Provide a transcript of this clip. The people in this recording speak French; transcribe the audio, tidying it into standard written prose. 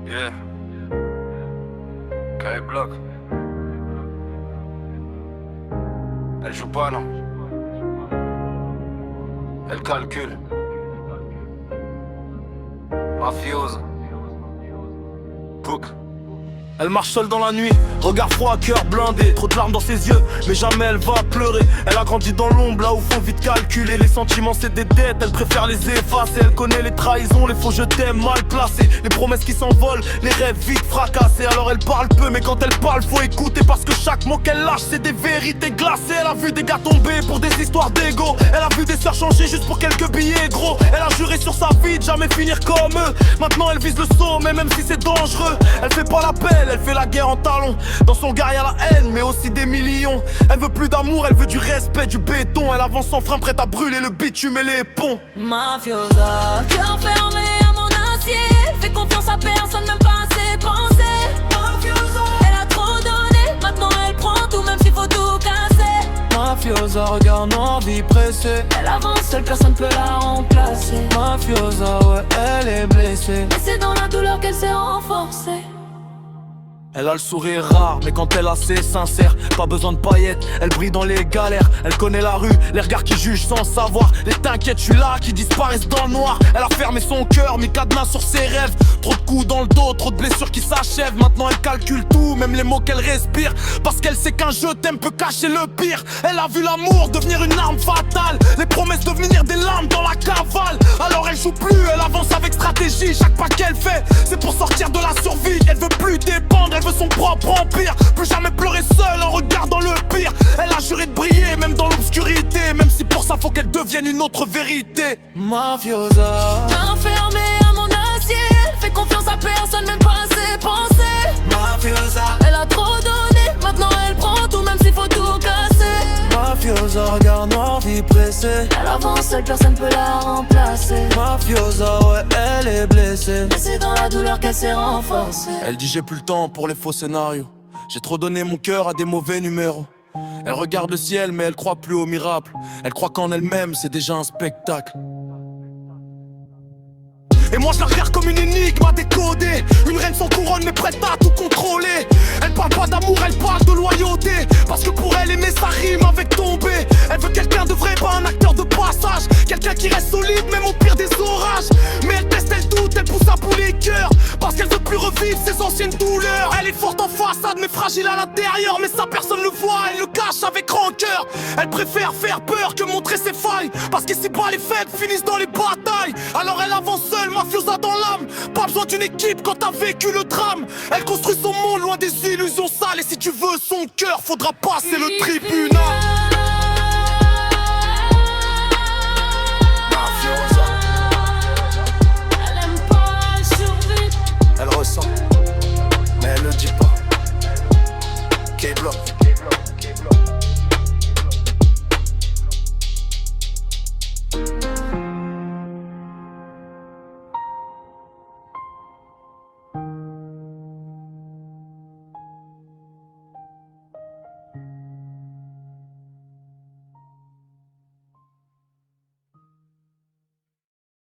Yeah. K-Block. Elle joue pas, non. Elle calcule. Mafiosa. Book. Elle marche seule dans la nuit, regard froid, cœur blindé. Trop de larmes dans ses yeux, mais jamais elle va pleurer. Elle a grandi dans l'ombre, là où faut vite calculer. Les sentiments c'est des dettes, elle préfère les effacer. Elle connaît les trahisons, les faux je t'aime mal placés. Les promesses qui s'envolent, les rêves vite fracassés. Alors elle parle peu, mais quand elle parle faut écouter. Parce que chaque mot qu'elle lâche c'est des vérités glacées. Elle a vu des gars tomber pour des histoires d'ego. Elle a vu des sœurs changer juste pour quelques billets gros. Elle a juré sur sa vie de jamais finir comme eux. Maintenant elle vise le sommet même si c'est dangereux. Elle fait pas la peine, elle fait la guerre en talons. Dans son gars y'a la haine mais aussi des millions. Elle veut plus d'amour, elle veut du respect, du béton. Elle avance sans frein prête à brûler le bitume et les ponts. Mafiosa, cœur fermé à mon acier. Fait confiance à personne, même pas à ses pensées. Mafiosa, elle a trop donné, maintenant elle prend tout même s'il faut tout casser. Mafiosa, regard noir, vie pressée. Elle avance seule, personne peut la remplacer. Mafiosa, ouais, elle est blessée. Mais c'est dans la douleur qu'elle s'est renforcée. Elle a le sourire rare, mais quand elle a c'est sincère. Pas besoin de paillettes, elle brille dans les galères. Elle connaît la rue, les regards qui jugent sans savoir. Les t'inquiètes, je suis là, qui disparaissent dans le noir. Elle a fermé son cœur, mis cadenas sur ses rêves. Trop de coups dans le dos, trop de blessures qui s'achèvent. Maintenant elle calcule tout, même les mots qu'elle respire. Parce qu'elle sait qu'un je t'aime peut cacher le pire. Elle a vu l'amour devenir une arme fatale. Les promesses devenir des larmes dans la cavale. Alors elle joue plus, elle avance avec stratégie. Chaque pas qu'elle fait, c'est pour sortir de la survie. Elle veut plus dépendre, elle veut son propre empire. Plus jamais pleurer seule en regardant le pire. Elle a juré de briller même dans l'obscurité. Même si pour ça faut qu'elle devienne une autre vérité. Mafiosa, Enfermée à mon acier. Fait confiance à personne, même pas à ses pensées. Mafiosa, Elle a trop donné, maintenant elle prend tout même s'il faut tout casser. Mafiosa, regard noir, vie pressée. Elle avance seule, personne peut la remplacer. Mafiosa, ouais, elle est blessée. Mais c'est dans la douleur qu'elle s'est renforcée. Elle dit j'ai plus le temps pour les faux scénarios. J'ai trop donné mon cœur à des mauvais numéros. Elle regarde le ciel mais elle croit plus au miracle. Elle croit qu'en elle-même c'est déjà un spectacle. Et moi je la regarde comme une énigme à décoder. Une reine sans couronne mais prête à tout contrôler. Elle parle pas d'amour, elle parle de loyauté. Parce que pour elle aimer ça rime avec tomber. Elle veut quelqu'un de vrai, pas un acteur de passage. Quelqu'un qui reste solide même au pire des orages. Mais elle teste, elle doute, elle pousse à bout les cœurs. Parce qu'elle veut plus revivre ses anciennes douleurs. Elle est forte en façade mais fragile à l'intérieur. Mais ça personne le voit, elle le cache avec rancœur. Elle préfère faire peur que montrer ses failles. Parce qu'ici bas les faibles finissent dans les batailles. Alors elle avance seule, mafiosa dans l'âme. Pas besoin d'une équipe quand t'as vécu le drame. Elle construit son monde loin des illusions sales. Et si tu veux son cœur, faudra passer le tribunal. Mafiosa, Elle aime pas, elle survit. elle ressent, mais elle le dit pas. K-Block.